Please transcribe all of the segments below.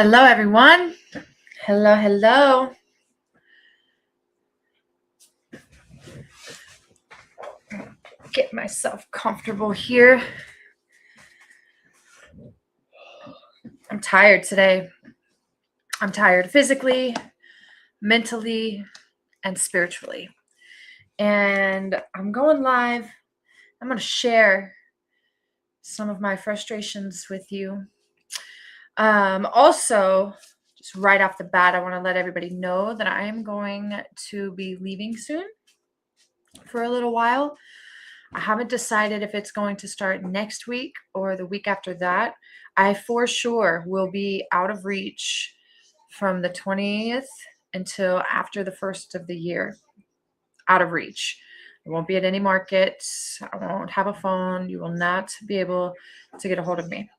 Hello, everyone. Hello, hello. Get myself comfortable here. I'm tired today. I'm tired physically, mentally, and spiritually. And I'm going live. I'm going to share some of my frustrations with you. Also, just right off the bat, I want to let everybody know that I am going to be leaving soon for a little while. I haven't decided if it's going to start next week or the week after that. I for sure will be out of reach from the 20th until after the first of the year. Out of reach. I won't be at any markets. I won't have a phone. You will not be able to get a hold of me.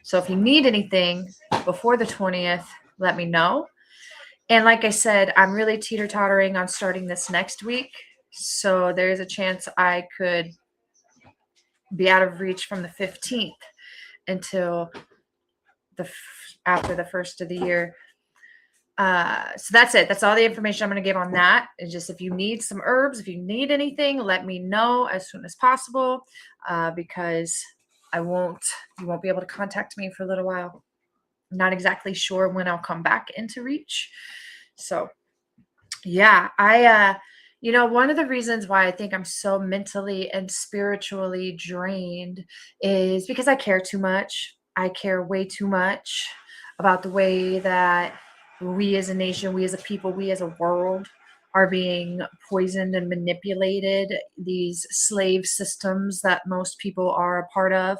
So if you need anything before the 20th, let me know. And like I said, I'm really teeter-tottering on starting this next week. So there is a chance I could be out of reach from the 15th until after the first of the year. So that's it. That's all the information I'm going to give on that. It's just if you need some herbs, if you need anything, let me know as soon as possible, because you won't be able to contact me for a little while. I'm not exactly sure when I'll come back into reach. So yeah, one of the reasons why I think I'm so mentally and spiritually drained is because I care too much. I care way too much about the way that we as a nation, we as a people, we as a world are being poisoned and manipulated, these slave systems that most people are a part of.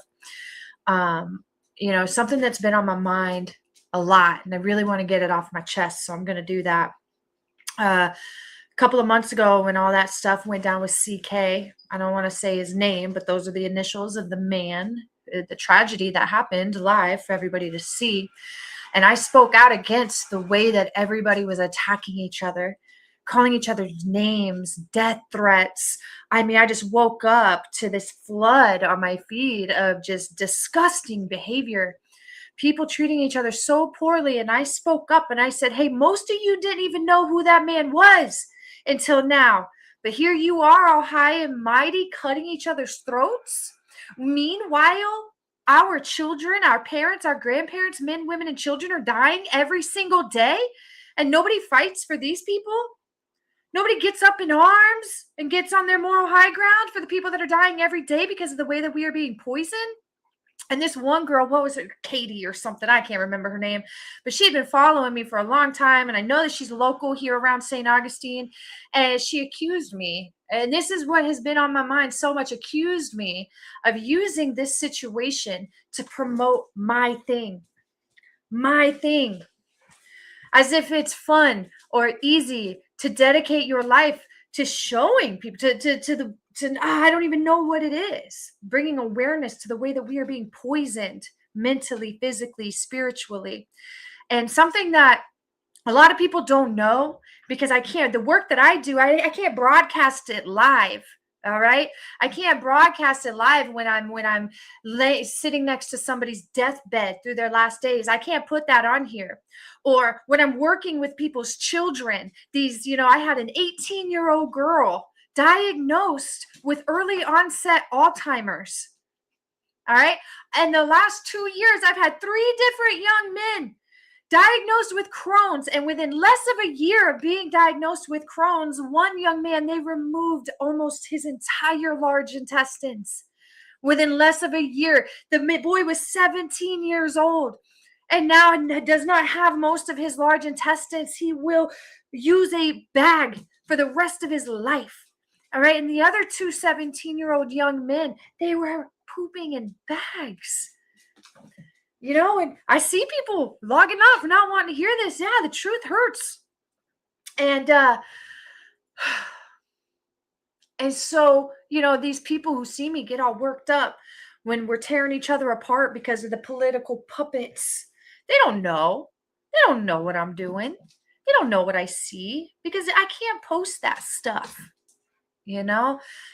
Something that's been on my mind a lot, and I really want to get it off my chest, so I'm going to do that. A couple of months ago when all that stuff went down with CK, I don't want to say his name, but those are the initials of the man, the tragedy that happened live for everybody to see. And I spoke out against the way that everybody was attacking each other, calling each other's names, death threats. I mean, I just woke up to this flood on my feed of just disgusting behavior. People treating each other so poorly. And I spoke up and I said, hey, most of you didn't even know who that man was until now. But here you are, all high and mighty, cutting each other's throats. Meanwhile, our children, our parents, our grandparents, men, women, and children are dying every single day. And nobody fights for these people. Nobody gets up in arms and gets on their moral high ground for the people that are dying every day because of the way that we are being poisoned. And this one girl, what was it, Katie or something? I can't remember her name, but she had been following me for a long time. And I know that she's local here around St. Augustine. And she accused me, and this is what has been on my mind so much, accused me of using this situation to promote my thing, as if it's fun or easy to dedicate your life to showing people I don't even know what it is, bringing awareness to the way that we are being poisoned mentally, physically, spiritually. And something that a lot of people don't know, because the work that I do, I can't broadcast it live. All right. I can't broadcast it live when I'm sitting next to somebody's deathbed through their last days. I can't put that on here. Or when I'm working with people's children, I had an 18-year-old girl diagnosed with early onset Alzheimer's. All right. And the last 2 years, I've had 3 different young men diagnosed with Crohn's, and within less of a year of being diagnosed with Crohn's, one young man, they removed almost his entire large intestines. Within less of a year, the boy was 17 years old and now does not have most of his large intestines. He will use a bag for the rest of his life. All right. And the other 2 17-year-old young men, they were pooping in bags. And I see people logging off, not wanting to hear this. Yeah, the truth hurts. And so, these people who see me get all worked up when we're tearing each other apart because of the political puppets, they don't know. They don't know what I'm doing. They don't know what I see, because I can't post that stuff. It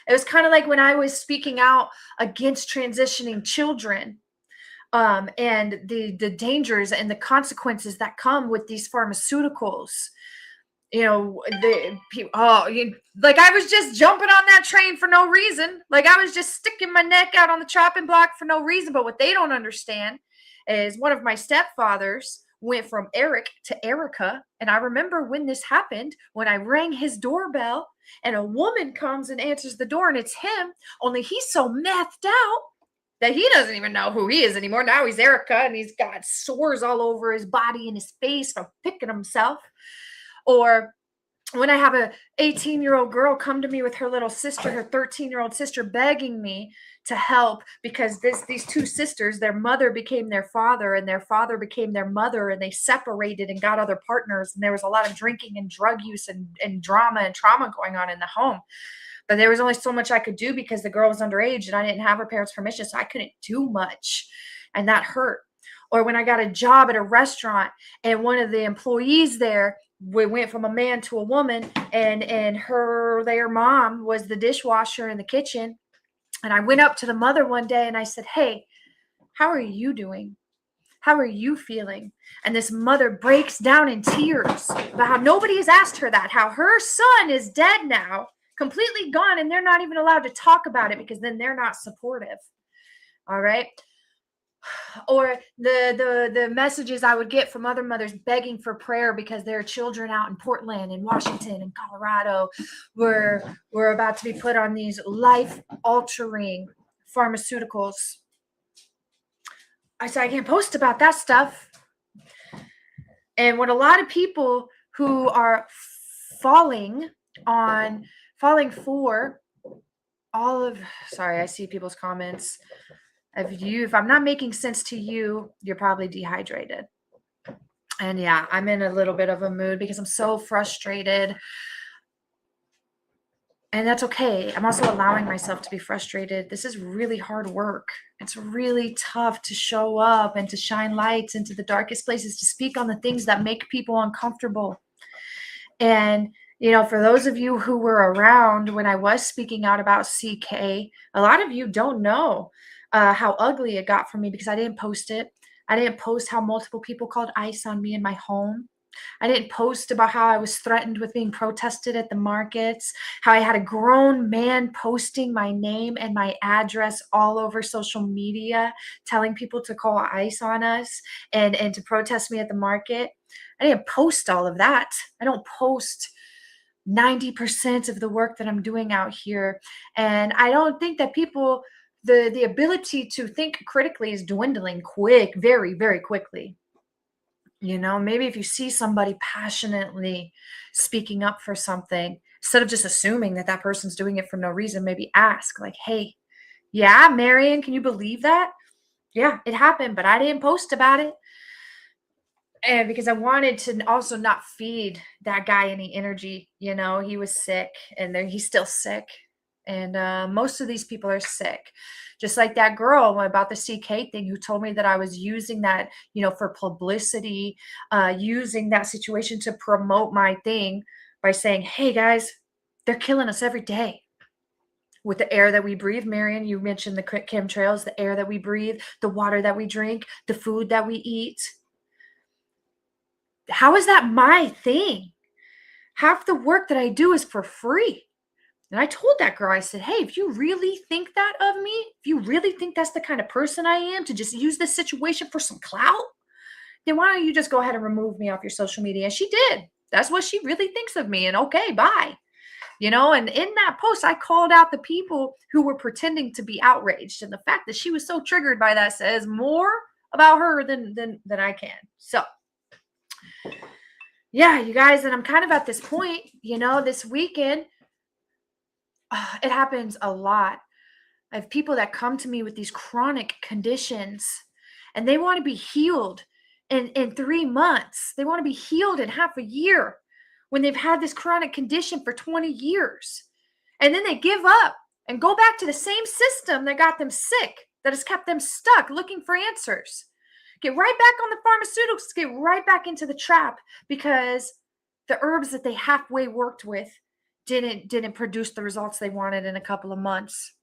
was kind of like when I was speaking out against transitioning children. and the dangers and the consequences that come with these pharmaceuticals. Like I was just jumping on that train for no reason. Like I was just sticking my neck out on the chopping block for no reason. But what they don't understand is one of my stepfathers went from Eric to Erica. And I remember when this happened, when I rang his doorbell and a woman comes and answers the door and it's him, only he's so methed out that he doesn't even know who he is anymore. Now he's Erica and he's got sores all over his body and his face from picking himself. Or when I have a 18-year-old girl come to me with her little sister, her 13-year-old sister, begging me to help because these two sisters, their mother became their father and their father became their mother, and they separated and got other partners. And there was a lot of drinking and drug use and drama and trauma going on in the home. But there was only so much I could do because the girl was underage and I didn't have her parents' permission, so I couldn't do much. And that hurt. Or when I got a job at a restaurant and one of the employees there, we went from a man to a woman, and their mom was the dishwasher in the kitchen. And I went up to the mother one day and I said, "Hey, how are you doing? How are you feeling?" And this mother breaks down in tears about how nobody has asked her that, how her son is dead now, completely gone, and they're not even allowed to talk about it because then they're not supportive. All right. Or the messages I would get from other mothers begging for prayer because their children out in Portland and Washington and Colorado were about to be put on these life-altering pharmaceuticals. I said, I can't post about that stuff. And what a lot of people who are falling for all of, sorry, I see people's comments. If I'm not making sense to you, you're probably dehydrated. And yeah, I'm in a little bit of a mood because I'm so frustrated. And that's okay. I'm also allowing myself to be frustrated. This is really hard work. It's really tough to show up and to shine lights into the darkest places, to speak on the things that make people uncomfortable. And for those of you who were around when I was speaking out about CK, a lot of you don't know how ugly it got for me because I didn't post it. I didn't post how multiple people called ICE on me in my home. I didn't post about how I was threatened with being protested at the markets, how I had a grown man posting my name and my address all over social media, telling people to call ICE on us and to protest me at the market. I didn't post all of that. I don't post 90% of the work that I'm doing out here. And I don't think that people, the ability to think critically is dwindling very, very quickly. Maybe if you see somebody passionately speaking up for something, instead of just assuming that person's doing it for no reason, maybe ask like, "Hey, yeah, Marion, can you believe that? Yeah, it happened, but I didn't post about it." And because I wanted to also not feed that guy any energy. He was sick and he's still sick. And most of these people are sick. Just like that girl about the CK thing who told me that I was using that, for publicity, using that situation to promote my thing by saying, "Hey guys, they're killing us every day with the air that we breathe." Marion, you mentioned the chemtrails, the air that we breathe, the water that we drink, the food that we eat. How is that my thing? Half the work that I do is for free. And I told that girl, I said, "Hey, if you really think that of me, if you really think that's the kind of person I am to just use this situation for some clout, then why don't you just go ahead and remove me off your social media?" And she did. That's what she really thinks of me. And okay, bye. And in that post, I called out the people who were pretending to be outraged. And the fact that she was so triggered by that says more about her than I can. So yeah, you guys, and I'm kind of at this point, this weekend, it happens a lot. I have people that come to me with these chronic conditions and they want to be healed in 3 months. They want to be healed in half a year when they've had this chronic condition for 20 years. And then they give up and go back to the same system that got them sick, that has kept them stuck looking for answers. Get right back on the pharmaceuticals, get right back into the trap because the herbs that they halfway worked with didn't produce the results they wanted in a couple of months.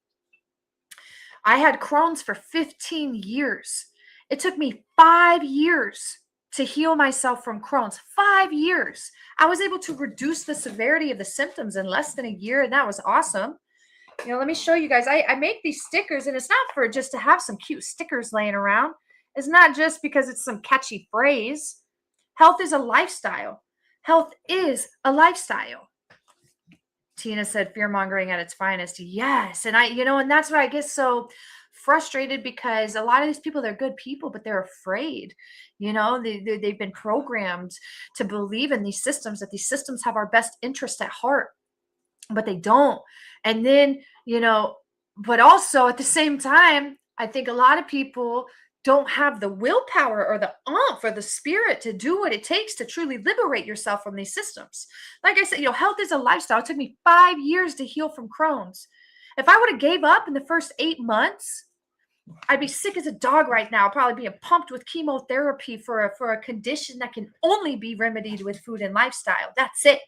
I had Crohn's for 15 years It took me 5 years to heal myself from Crohn's. 5 years. I was able to reduce the severity of the symptoms in less than a year, and that was awesome. Let me show you guys. I make these stickers, and it's not for just to have some cute stickers laying around. It's not just because it's some catchy phrase. Health is a lifestyle. Health is a lifestyle. Tina said fear mongering at its finest. Yes. And and that's why I get so frustrated, because a lot of these people, they're good people, but they're afraid. They've been programmed to believe in these systems, that these systems have our best interest at heart, but they don't. And then, but also at the same time, I think a lot of people don't have the willpower or the oomph or the spirit to do what it takes to truly liberate yourself from these systems. Like I said, health is a lifestyle. It took me 5 years to heal from Crohn's. If I would have gave up in the first 8 months, I'd be sick as a dog right now, probably being pumped with chemotherapy for a condition that can only be remedied with food and lifestyle. That's it.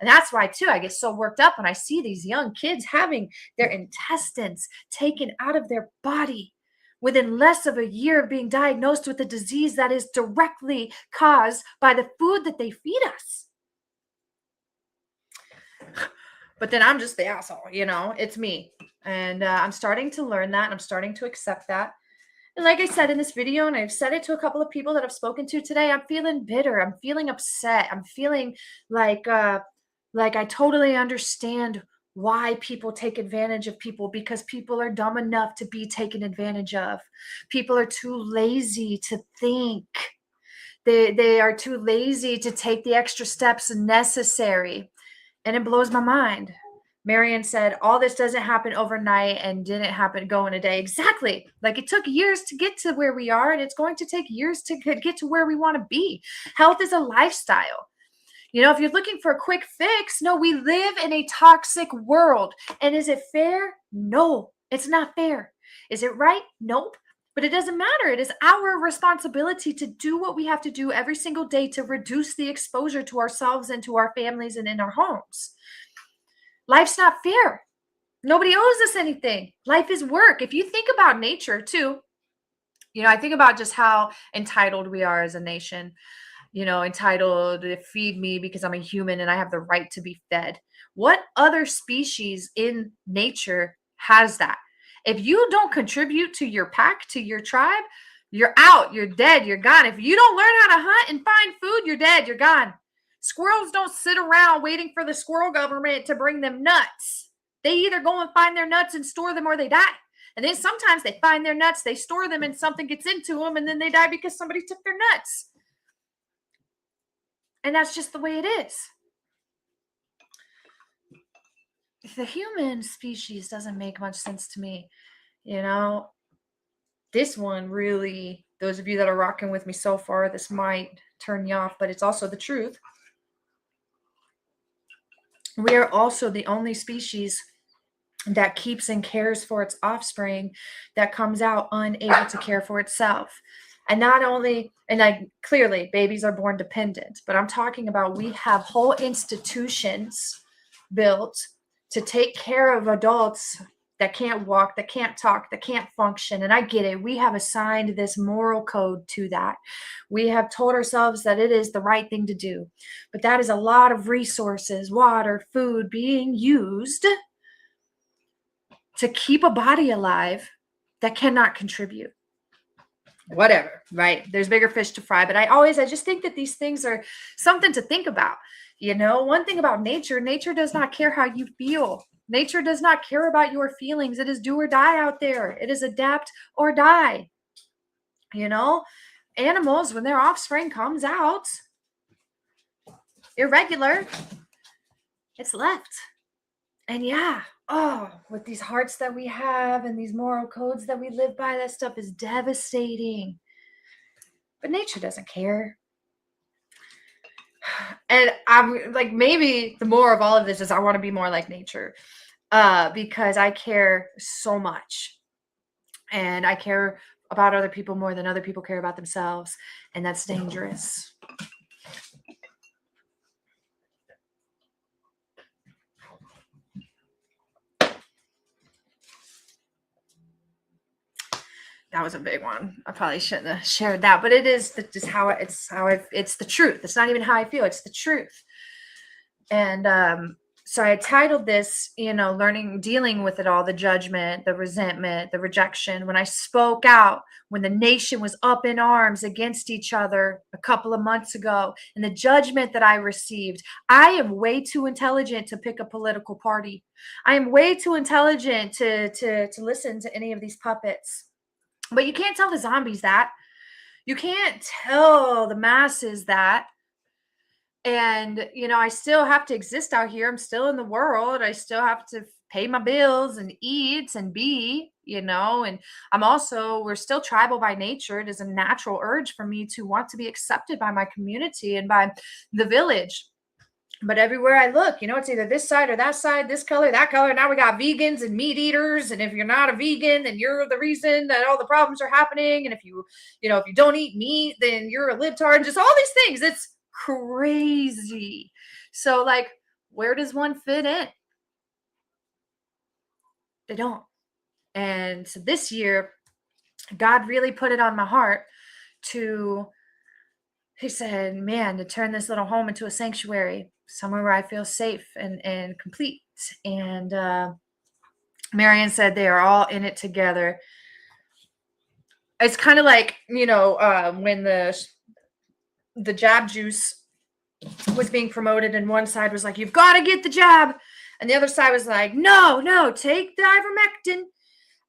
And that's why, too, I get so worked up when I see these young kids having their intestines taken out of their body within less of a year of being diagnosed with a disease that is directly caused by the food that they feed us. But then I'm just the asshole, it's me. And I'm starting to learn that, and I'm starting to accept that. And like I said in this video, and I've said it to a couple of people that I've spoken to today, I'm feeling bitter. I'm feeling upset. I'm feeling like I totally understand why people take advantage of people, because people are dumb enough to be taken advantage of. People are too lazy to think. They are too lazy to take the extra steps necessary. And it blows my mind. Marion said, all this doesn't happen overnight and didn't go in a day. Exactly. Like, it took years to get to where we are, and it's going to take years to get to where we want to be. Health is a lifestyle. If you're looking for a quick fix, no, we live in a toxic world. And is it fair? No, it's not fair. Is it right? Nope. But it doesn't matter. It is our responsibility to do what we have to do every single day to reduce the exposure to ourselves and to our families and in our homes. Life's not fair. Nobody owes us anything. Life is work. If you think about nature too, I think about just how entitled we are as a nation. Entitled to feed me because I'm a human and I have the right to be fed. What other species in nature has that? If you don't contribute to your pack, to your tribe, you're out, you're dead, you're gone. If you don't learn how to hunt and find food, you're dead, you're gone. Squirrels don't sit around waiting for the squirrel government to bring them nuts. They either go and find their nuts and store them, or they die. And then sometimes they find their nuts, they store them, and something gets into them, and then they die because somebody took their nuts. And that's just the way it is. The human species doesn't make much sense to me. This one really, those of you that are rocking with me so far, this might turn you off, but it's also the truth. We are also the only species that keeps and cares for its offspring that comes out unable to care for itself. And not only, clearly babies are born dependent, but I'm talking about we have whole institutions built to take care of adults that can't walk, that can't talk, that can't function. And I get it. We have assigned this moral code to that. We have told ourselves that it is the right thing to do. But that is a lot of resources, water, food being used to keep a body alive that cannot contribute. Whatever, right? There's bigger fish to fry. But I just think that these things are something to think about. One thing about nature does not care how you feel. Nature does not care about your feelings. It is do or die out there. It is adapt or die. Animals, when their offspring comes out irregular, it's left. And with these hearts that we have and these moral codes that we live by, that stuff is devastating. But nature doesn't care. And I'm like, maybe the more of all of this is I want to be more like nature, because I care so much, and I care about other people more than other people care about themselves, and that's dangerous. That was a big one. I probably shouldn't have shared that, but it is just how it's the truth. It's not even how I feel. It's the truth. And so I titled this, dealing with it all, the judgment, the resentment, the rejection. When I spoke out, when the nation was up in arms against each other a couple of months ago, and the judgment that I received, I am way too intelligent to pick a political party. I am way too intelligent to listen to any of these puppets. But you can't tell the zombies that. You can't tell the masses that. And, I still have to exist out here. I'm still in the world. I still have to pay my bills and eat and be, and we're still tribal by nature. It is a natural urge for me to want to be accepted by my community and by the village. But everywhere I look, it's either this side or that side, this color, that color. Now we got vegans and meat eaters. And if you're not a vegan, then you're the reason that all the problems are happening. And if you don't eat meat, then you're a libtard. And just all these things. It's crazy. So, like, where does one fit in? They don't. And so this year, God really put it on my heart he said, man, to turn this little home into a sanctuary, somewhere where I feel safe and complete. And Marianne said they are all in it together. It's kind of like, when the jab juice was being promoted and one side was like, you've got to get the jab. And the other side was like, no, take the ivermectin.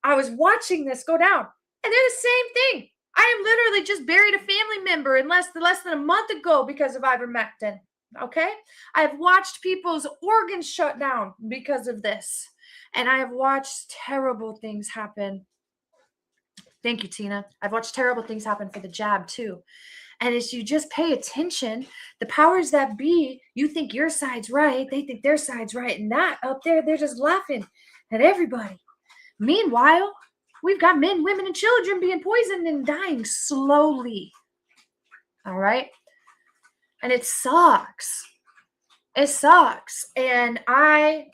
I was watching this go down and they're the same thing. I am literally just buried a family member in less than a month ago because of ivermectin. Okay. I have watched people's organs shut down because of this. And I have watched terrible things happen. Thank you, Tina. I've watched terrible things happen for the jab too. And as you just pay attention, the powers that be, you think your side's right. They think their side's right. And that up there, they're just laughing at everybody. Meanwhile, we've got men, women, and children being poisoned and dying slowly. All right. And it sucks. It sucks. And I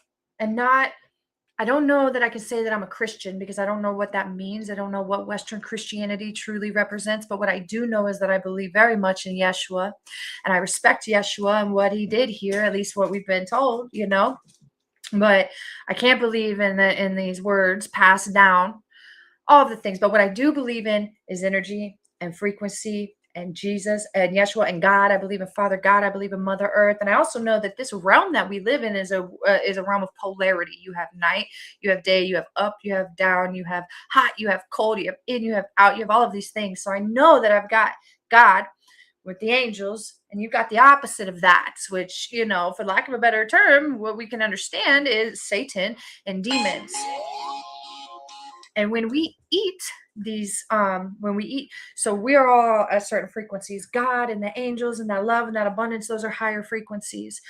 don't know that I can say that I'm a Christian because I don't know what that means. I don't know what Western Christianity truly represents. But what I do know is that I believe very much in Yeshua. And I respect Yeshua and what he did here, at least what we've been told, But I can't believe in these words passed down, all of the things. But what I do believe in is energy and frequency and Jesus and Yeshua and God. I believe in Father God. I believe in Mother Earth. And I also know that this realm that we live in is a realm of polarity. You have night, you have day, you have up, you have down, you have hot, you have cold, you have in, you have out, you have all of these things. So I know that I've got God with the angels, and you've got the opposite of that, which, for lack of a better term, what we can understand is Satan and demons. And when we eat so we're all at certain frequencies. God and the angels and that love and that abundance, those are higher frequencies.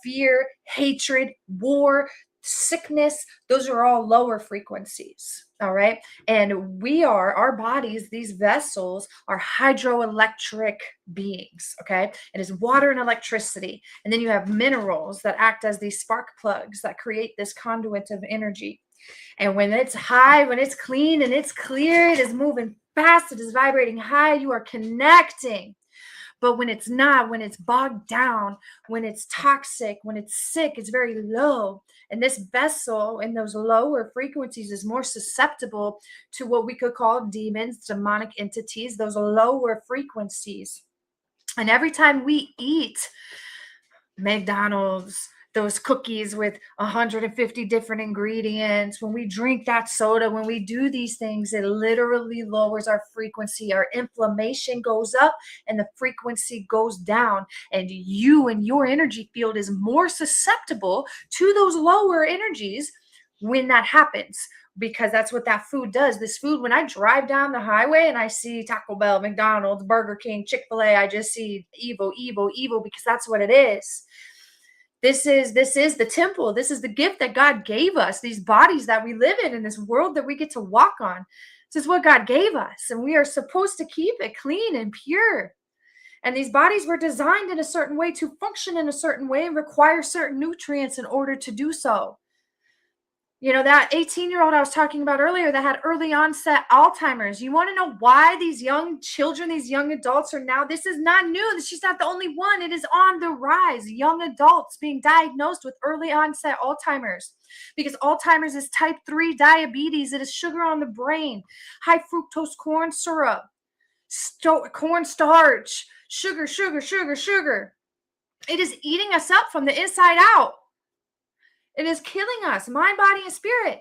Fear, hatred, war, sickness, those are all lower frequencies. All right. And our bodies, these vessels are hydroelectric beings. Okay. It is water and electricity. And then you have minerals that act as these spark plugs that create this conduit of energy. And when it's high, when it's clean and it's clear, it is moving fast, it is vibrating high, you are connecting. But when it's not, when it's bogged down, when it's toxic, when it's sick, it's very low. And this vessel in those lower frequencies is more susceptible to what we could call demons, demonic entities, those lower frequencies. And every time we eat McDonald's, those cookies with 150 different ingredients, when we drink that soda, when we do these things, it literally lowers our frequency. Our inflammation goes up and the frequency goes down. And you and your energy field is more susceptible to those lower energies when that happens, because that's what that food does. This food, when I drive down the highway and I see Taco Bell, McDonald's, Burger King, Chick-fil-A, I just see evil, because that's what it is. This is the temple. This is the gift that God gave us, these bodies that we live in this world that we get to walk on. This is what God gave us, and we are supposed to keep it clean and pure. And these bodies were designed in a certain way to function in a certain way and require certain nutrients in order to do so. You know, that 18-year-old I was talking about earlier that had early onset Alzheimer's. You want to know why these young children, these young adults are now, this is not new. She's not the only one. It is on the rise. Young adults being diagnosed with early onset Alzheimer's, because Alzheimer's is type 3 diabetes. It is sugar on the brain, high fructose corn syrup, corn starch, sugar, sugar, sugar, sugar. It is eating us up from the inside out. It is killing us, mind, body, and spirit.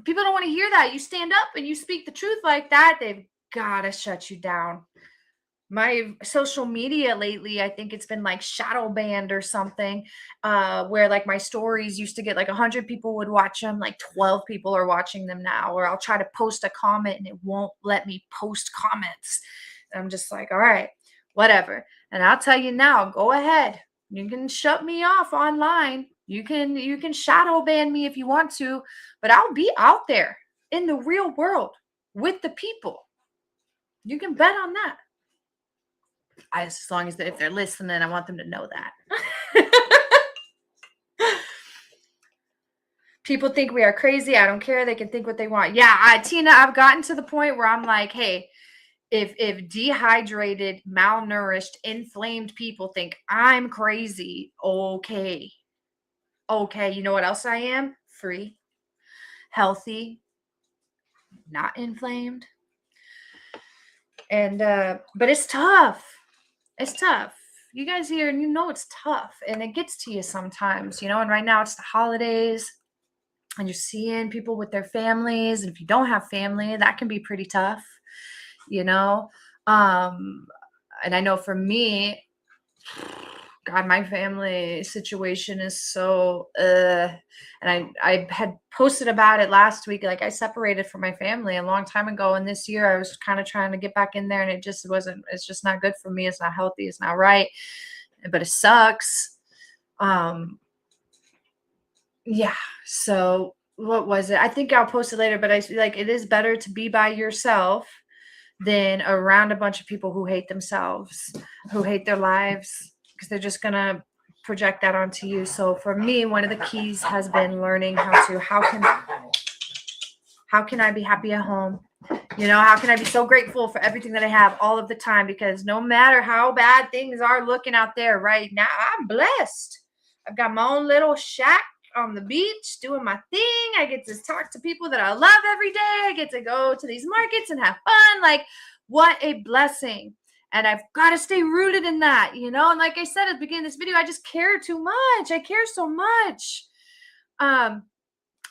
People don't want to hear that. You stand up and you speak the truth like that, they've got to shut you down. My social media lately, I think it's been like shadow banned or something, where like my stories used to get like 100 people would watch them, like 12 people are watching them now. Or I'll try to post a comment and it won't let me post comments. And I'm just like, all right, whatever. And I'll tell you now, go ahead. You can shut me off online. You can shadow ban me if you want to, but I'll be out there in the real world with the people. You can bet on that. As long as if they're listening, I want them to know that. People think we are crazy. I don't care. They can think what they want. Yeah, Tina, I've gotten to the point where I'm like, hey, if dehydrated, malnourished, inflamed people think I'm crazy, okay. Okay, you know what else I am? Free, healthy, not inflamed. And but it's tough. It's tough. You guys here, and you know it's tough, and it gets to you sometimes, you know. And right now it's the holidays, and you're seeing people with their families, and if you don't have family, that can be pretty tough, you know. And I know for me, God, my family situation is so and I had posted about it last week. Like, I separated from my family a long time ago, and this year I was kind of trying to get back in there, and it's just not good for me. It's not healthy, it's not right, but it sucks. Yeah, so what was it? I think I'll post it later, but I feel like it is better to be by yourself than around a bunch of people who hate themselves, who hate their lives, because they're just going to project that onto you. So for me, one of the keys has been learning how can I be happy at home? You know, how can I be so grateful for everything that I have all of the time? Because no matter how bad things are looking out there right now, I'm blessed. I've got my own little shack on the beach doing my thing. I get to talk to people that I love every day. I get to go to these markets and have fun. Like, what a blessing. And I've got to stay rooted in that, you know. And like I said at the beginning of this video, I just care too much. I care so much. And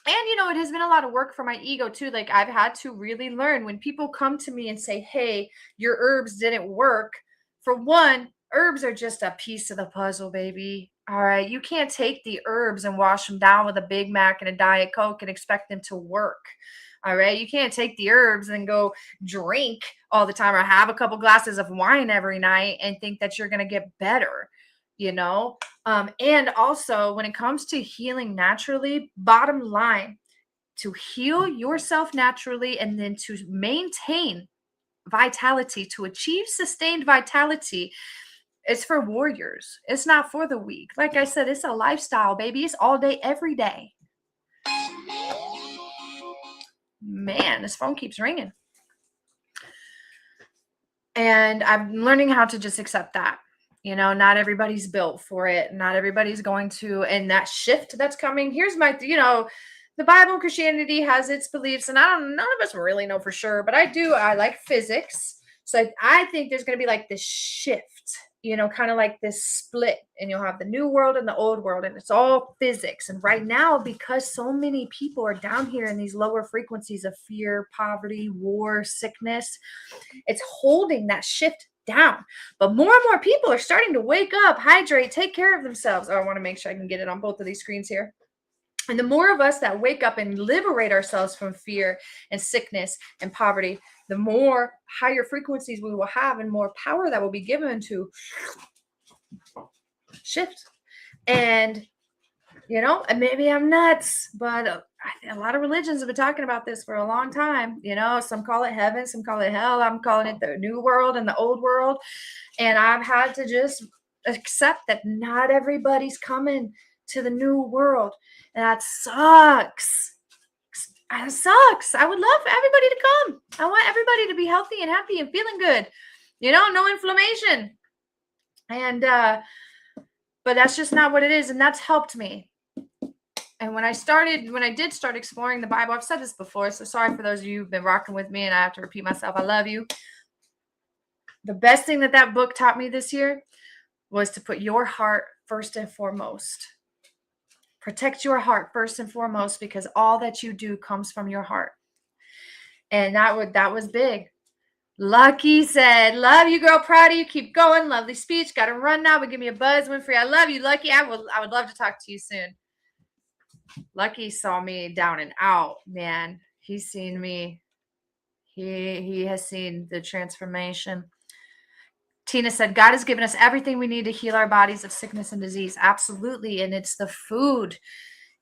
you know, it has been a lot of work for my ego too. Like, I've had to really learn when people come to me and say, hey, your herbs didn't work. For one, herbs are just a piece of the puzzle, baby. All right. You can't take the herbs and wash them down with a Big Mac and a Diet Coke and expect them to work. All right. You can't take the herbs and go drink all the time or have a couple glasses of wine every night and think that you're going to get better, you know? And also, when it comes to healing naturally, bottom line, to heal yourself naturally and then to maintain vitality, to achieve sustained vitality, it's for warriors. It's not for the weak. Like I said, it's a lifestyle, baby. It's all day, every day. Man, this phone keeps ringing. And I'm learning how to just accept that. You know, not everybody's built for it. Not everybody's going to. And that shift that's coming, here's my, you know, the Bible, Christianity has its beliefs. And none of us really know for sure. But I like physics. So I think there's going to be like this shift, you know, kind of like this split. And you'll have the new world and the old world. And it's all physics. And right now, because so many people are down here in these lower frequencies of fear, poverty, war, sickness, it's holding that shift down. But more and more people are starting to wake up, hydrate, take care of themselves. Oh, I want to make sure I can get it on both of these screens here. And the more of us that wake up and liberate ourselves from fear and sickness and poverty, the more higher frequencies we will have and more power that will be given to shift. And, you know, and maybe I'm nuts, but a lot of religions have been talking about this for a long time. You know, some call it heaven, some call it hell. I'm calling it the new world and the old world. And I've had to just accept that not everybody's coming to the new world. And that sucks. It sucks. I would love everybody to come. I want everybody to be healthy and happy and feeling good. No inflammation. And, but that's just not what it is. And that's helped me. And when I did start exploring the Bible, I've said this before, so sorry for those of you who've been rocking with me and I have to repeat myself. I love you. The best thing that book taught me this year was to put your heart first and foremost. Protect your heart first and foremost, because all that you do comes from your heart. And that was big. Lucky said, love you, girl. Proud of you. Keep going. Lovely speech. Got to run now, but give me a buzz, Winfrey. I love you, Lucky. I would love to talk to you soon. Lucky saw me down and out, man. He's seen me. He has seen the transformation. Tina said, God has given us everything we need to heal our bodies of sickness and disease. Absolutely. And it's the food,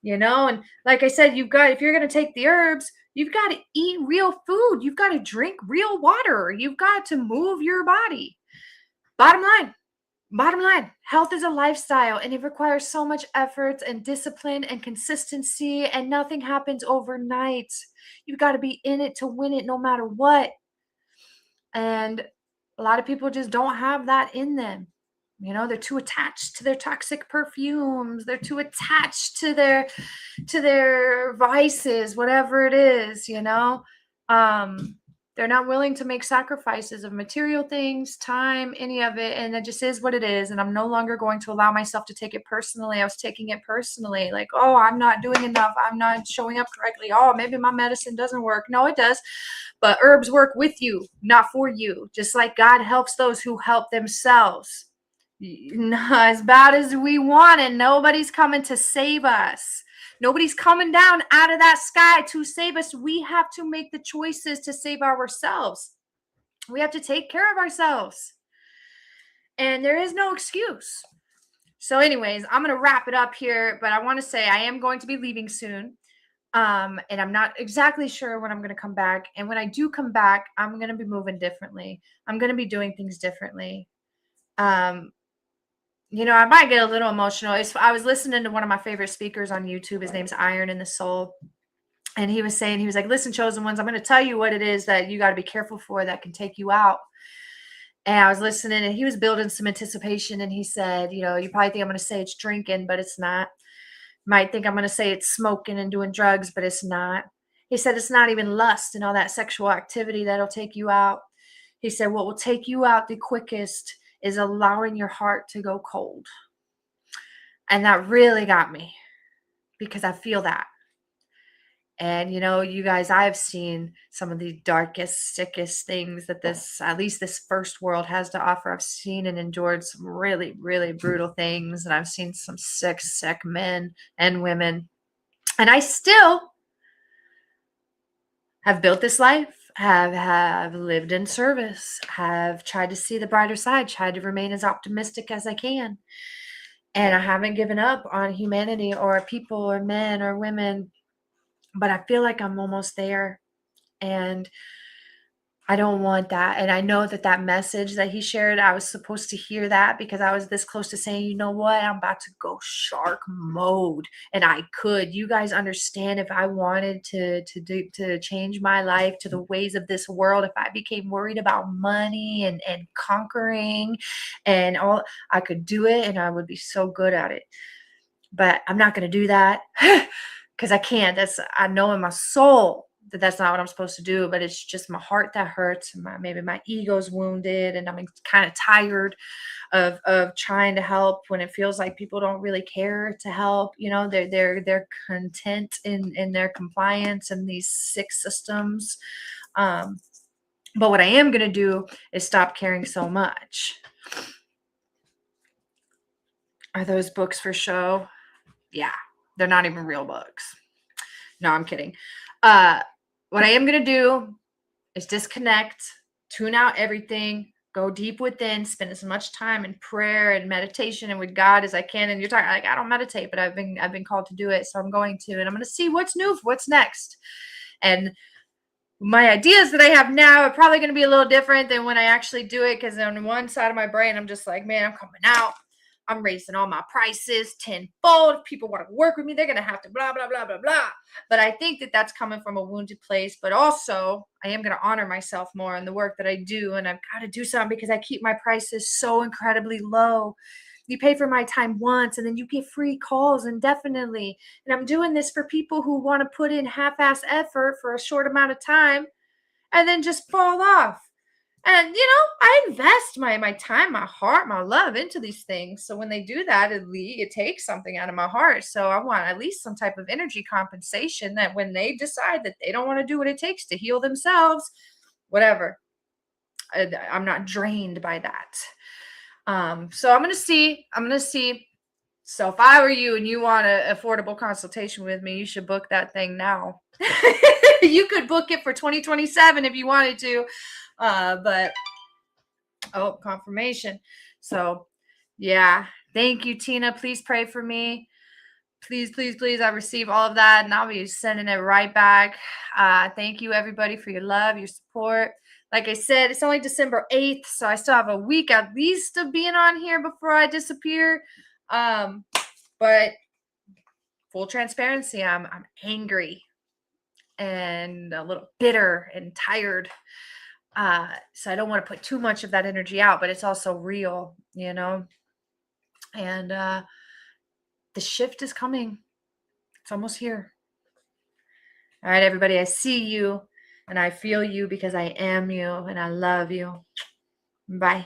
and like I said, if you're going to take the herbs, you've got to eat real food. You've got to drink real water. You've got to move your body. Bottom line, health is a lifestyle, and it requires so much effort and discipline and consistency, and nothing happens overnight. You've got to be in it to win it no matter what. And a lot of people just don't have that in them. They're too attached to their toxic perfumes. They're too attached to their vices, whatever it is, They're not willing to make sacrifices of material things, time, any of it. And it just is what it is. And I'm no longer going to allow myself to take it personally. I was taking it personally. Like, oh, I'm not doing enough. I'm not showing up correctly. Oh, maybe my medicine doesn't work. No, it does. But herbs work with you, not for you. Just like God helps those who help themselves. Not as bad as we want, and nobody's coming to save us. Nobody's coming down out of that sky to save us. We have to make the choices to save ourselves. We have to take care of ourselves. And there is no excuse. So anyways, I'm going to wrap it up here, but I want to say I am going to be leaving soon. And I'm not exactly sure when I'm going to come back. And when I do come back, I'm going to be moving differently. I'm going to be doing things differently. I might get a little emotional. I was listening to one of my favorite speakers on YouTube. His name's Iron in the Soul. And he was like, listen, chosen ones, I'm going to tell you what it is that you got to be careful for that can take you out. And I was listening, and he was building some anticipation. And he said, you probably think I'm going to say it's drinking, but it's not. Might think I'm going to say it's smoking and doing drugs, but it's not. He said, it's not even lust and all that sexual activity that'll take you out. He said, what will take you out the quickest is allowing your heart to go cold. And that really got me, because I feel that. And, you guys, I've seen some of the darkest, sickest things that at least this first world has to offer. I've seen and endured some really, really brutal things. And I've seen some sick, sick men and women. And I still have built this life, have lived in service, have tried to see the brighter side, tried to remain as optimistic as I can. And I haven't given up on humanity or people or men or women, but I feel like I'm almost there. And I don't want that. And I know that message that he shared, I was supposed to hear that, because I was this close to saying, you know what, I'm about to go shark mode. And I could. You guys understand, if I wanted to change my life to the ways of this world, if I became worried about money and conquering and all, I could do it, and I would be so good at it. But I'm not going to do that because I can't. I know in my soul that's not what I'm supposed to do, but it's just my heart that hurts. Maybe my ego's wounded, and I'm kind of tired of trying to help when it feels like people don't really care to help. They're content in their compliance and these sick systems. But what I am going to do is stop caring so much. Are those books for show? Yeah, they're not even real books. No, I'm kidding. What I am going to do is disconnect, tune out everything, go deep within, spend as much time in prayer and meditation and with God as I can. And you're talking like, I don't meditate, but I've been called to do it. So I'm going to, and I'm going to see what's new, what's next. And my ideas that I have now are probably going to be a little different than when I actually do it. Because on one side of my brain, I'm just like, man, I'm coming out. I'm raising all my prices tenfold. If people want to work with me, they're going to have to blah, blah, blah, blah, blah. But I think that that's coming from a wounded place. But also, I am going to honor myself more in the work that I do. And I've got to do something because I keep my prices so incredibly low. You pay for my time once and then you get free calls indefinitely. And I'm doing this for people who want to put in half-ass effort for a short amount of time and then just fall off. And I invest my time, my heart, my love into these things. So when they do that, it takes something out of my heart. So I want at least some type of energy compensation that when they decide that they don't want to do what it takes to heal themselves, whatever, I'm not drained by that. So I'm gonna see. So if I were you and you want an affordable consultation with me, you should book that thing now. You could book it for 2027 if you wanted to. But confirmation. So yeah, thank you, Tina. Please pray for me. Please, please, please. I receive all of that and I'll be sending it right back. Thank you, everybody, for your love, your support. Like I said, it's only December 8th, so I still have a week at least of being on here before I disappear. But full transparency, I'm angry and a little bitter and tired. So I don't want to put too much of that energy out, but it's also real, and the shift is coming. It's almost here. All right, everybody, I see you and I feel you because I am you and I love you. Bye.